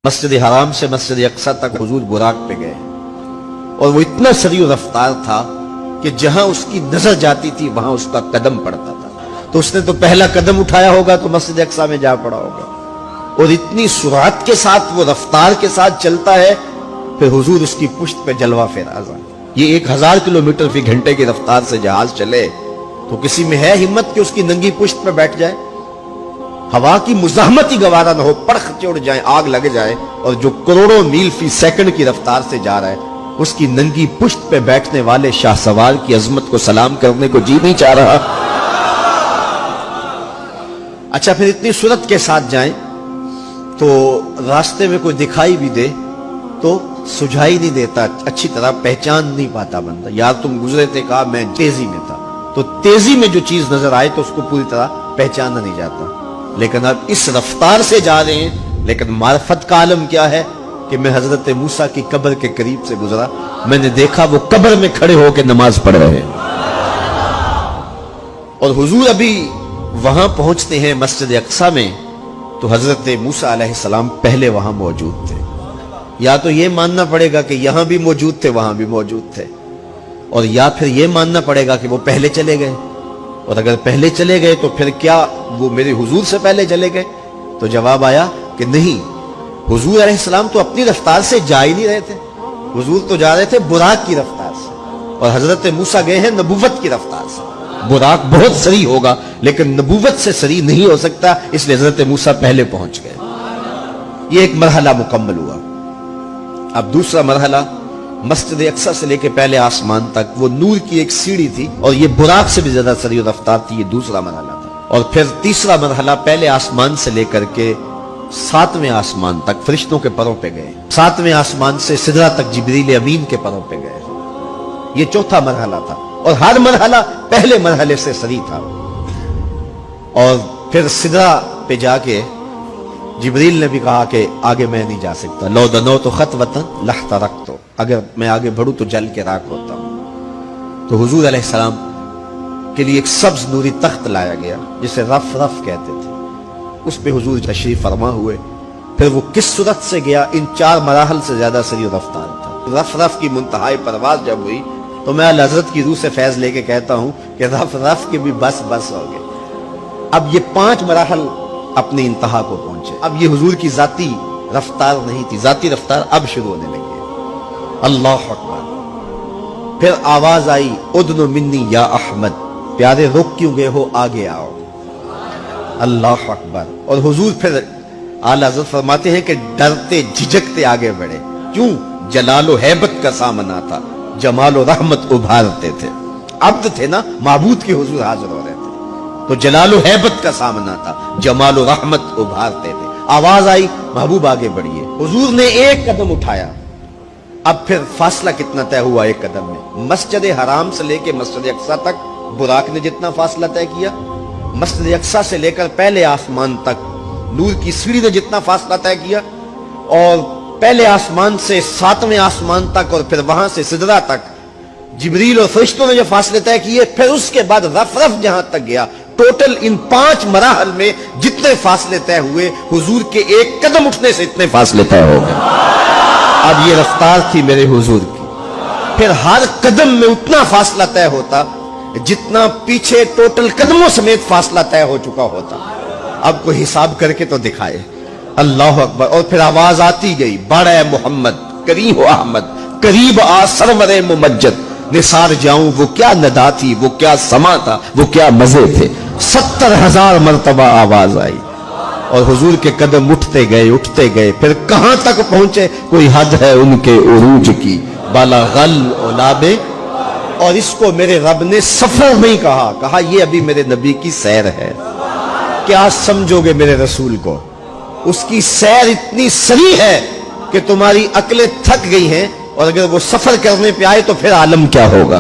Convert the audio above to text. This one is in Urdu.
مسجد حرام سے مسجد اقصی تک حضور براق پہ گئے اور وہ اتنا سریع رفتار تھا کہ جہاں اس کی نظر جاتی تھی وہاں اس کا قدم پڑتا تھا. تو اس نے تو پہلا قدم اٹھایا ہوگا تو مسجد اقصی میں جا پڑا ہوگا. اور اتنی سرعت کے ساتھ وہ رفتار کے ساتھ چلتا ہے پھر حضور اس کی پشت پہ جلوہ فراز. یہ 1000 کلومیٹر فی گھنٹے کی رفتار سے جہاز چلے تو کسی میں ہے ہمت کہ اس کی ننگی پشت پہ بیٹھ جائے؟ ہوا کی مزاحمت ہی گوارا نہ ہو، پرخ چڑھ جائے، آگ لگ جائے، اور جو کروڑوں میل فی سیکنڈ کی رفتار سے جا رہا ہے اس کی ننگی پشت پہ بیٹھنے والے شاہ سوار کی عظمت کو سلام کرنے کو جی نہیں چاہ رہا. اچھا پھر اتنی سرعت کے ساتھ جائیں تو راستے میں کوئی دکھائی بھی دے تو سجھائی نہیں دیتا، اچھی طرح پہچان نہیں پاتا بندہ. یار تم گزرے تھے، کہا میں تیزی میں تھا، تو تیزی میں جو چیز نظر آئے تو اس کو پوری طرح پہچانا نہیں جاتا. لیکن اب اس رفتار سے جا رہے ہیں، لیکن معرفت کا عالم کیا ہے کہ میں حضرت موسیٰ کی قبر کے قریب سے گزرا، میں نے دیکھا وہ قبر میں کھڑے ہو کے نماز پڑھ رہے ہیں. اور حضور ابھی وہاں پہنچتے ہیں مسجد اقصی میں تو حضرت موسیٰ علیہ السلام پہلے وہاں موجود تھے. یا تو یہ ماننا پڑے گا کہ یہاں بھی موجود تھے وہاں بھی موجود تھے، اور یا پھر یہ ماننا پڑے گا کہ وہ پہلے چلے گئے. اور اگر پہلے چلے گئے تو پھر کیا وہ میرے حضور سے پہلے چلے گئے؟ تو جواب آیا کہ نہیں، حضور علیہ السلام تو اپنی رفتار سے جا ہی نہیں رہے تھے، حضور تو جا رہے تھے براق کی رفتار سے، اور حضرت موسیٰ گئے ہیں نبوت کی رفتار سے. براق بہت سریع ہوگا لیکن نبوت سے سریع نہیں ہو سکتا، اس لیے حضرت موسیٰ پہلے پہنچ گئے. یہ ایک مرحلہ مکمل ہوا. اب دوسرا مرحلہ مسجد اقصی سے لے کے پہلے آسمان تک وہ نور کی ایک سیڑھی تھی اور یہ براق سے بھی زیادہ سریع رفتار تھی. یہ دوسرا مرحلہ تھا. اور پھر تیسرا مرحلہ پہلے آسمان سے لے کر کے 7ویں آسمان تک فرشتوں کے پروں پہ گئے. 7ویں آسمان سے سدرہ تک جبریل امین کے پروں پہ گئے. یہ چوتھا مرحلہ تھا اور ہر مرحلہ پہلے مرحلے سے سریع تھا. اور پھر سدرہ پہ جا کے جبریل نے بھی کہا کہ آگے میں نہیں جا سکتا، لو دنوت خطوۃ لاحترقت، اگر میں آگے بڑھوں تو جل کے راکھ ہوتا ہوں. تو حضور علیہ السلام کے لیے ایک سبز نوری تخت لایا گیا جسے رف رف کہتے تھے. اس پہ حضور تشریف فرما ہوئے. پھر وہ کس صورت سے گیا؟ ان 4 مراحل سے زیادہ سریع رفتار تھا. رف رف کی منتہائی پرواز جب ہوئی تو میں اعلی حضرت کی روح سے فیض لے کے کہتا ہوں کہ رف رف کے بھی بس بس ہو گئے. اب یہ 5 مراحل اپنی انتہا کو پہنچے. اب یہ حضور کی ذاتی رفتار نہیں تھی، ذاتی رفتار اب شروع ہونے لگی. اللہ اکبر. پھر آواز آئی ادنو منی یا احمد، پیارے رک کیوں گئے ہو، آگے آؤ. اللہ اکبر. اور حضور پھر اعلی حضرت فرماتے ہیں کہ ڈرتے جھجکتے آگے بڑھے. کیوں؟ جلال و ہیبت کا سامنا تھا، جمال و رحمت ابھارتے تھے. عبد تھے نا، معبود کے حضور حاضر ہو رہے تھے تو جلال و ہیبت کا سامنا تھا، جمال و رحمت ابھارتے تھے. آواز آئی محبوب آگے بڑھیے. حضور نے ایک قدم اٹھایا. اب پھر فاصلہ کتنا طے ہوا ایک قدم میں؟ مسجد حرام سے لے کے مسجد اقصی تک براق نے جتنا فاصلہ طے کیا، مسجد اقصی سے لے کر پہلے آسمان تک نور کی سیڑھی نے جتنا فاصلہ طے کیا، اور پہلے آسمان سے 7ویں آسمان تک اور پھر وہاں سے سدرہ تک جبریل اور فرشتوں نے جو فاصلے طے کیے، پھر اس کے بعد رف رف جہاں تک گیا. ٹوٹل ان 5 مراحل میں جتنے فاصلے طے ہوئے حضور کے ایک قدم اٹھنے سے اتنے فاصلے طے ہو گئے. اب یہ رفتار تھی میرے حضور کی. پھر ہر قدم میں اتنا فاصلہ طے ہوتا جتنا پیچھے ٹوٹل قدموں سمیت فاصلہ طے ہو چکا ہوتا. اب کوئی حساب کر کے تو دکھائے. اللہ اکبر. اور پھر آواز آتی گئی بڑھ اے محمد، قریب ہو احمد، قریب آ سرور ممجد. نثار جاؤں وہ کیا ندا تھی، وہ کیا سما تھا، وہ کیا مزے تھے. 70,000 مرتبہ آواز آئی اور حضور کے قدم اٹھتے گئے. پھر کہاں تک پہنچے؟ کوئی حد ہے ان کے عروج کی، بالا غل اولابے. اور اس کو میرے رب نے سفر نہیں کہا یہ ابھی میرے نبی کی سیر ہے. کیا سمجھو گے میرے رسول کو؟ اس کی سیر اتنی سریع ہے کہ تمہاری عقلیں تھک گئی ہیں، اور اگر وہ سفر کرنے پہ آئے تو پھر عالم کیا ہوگا.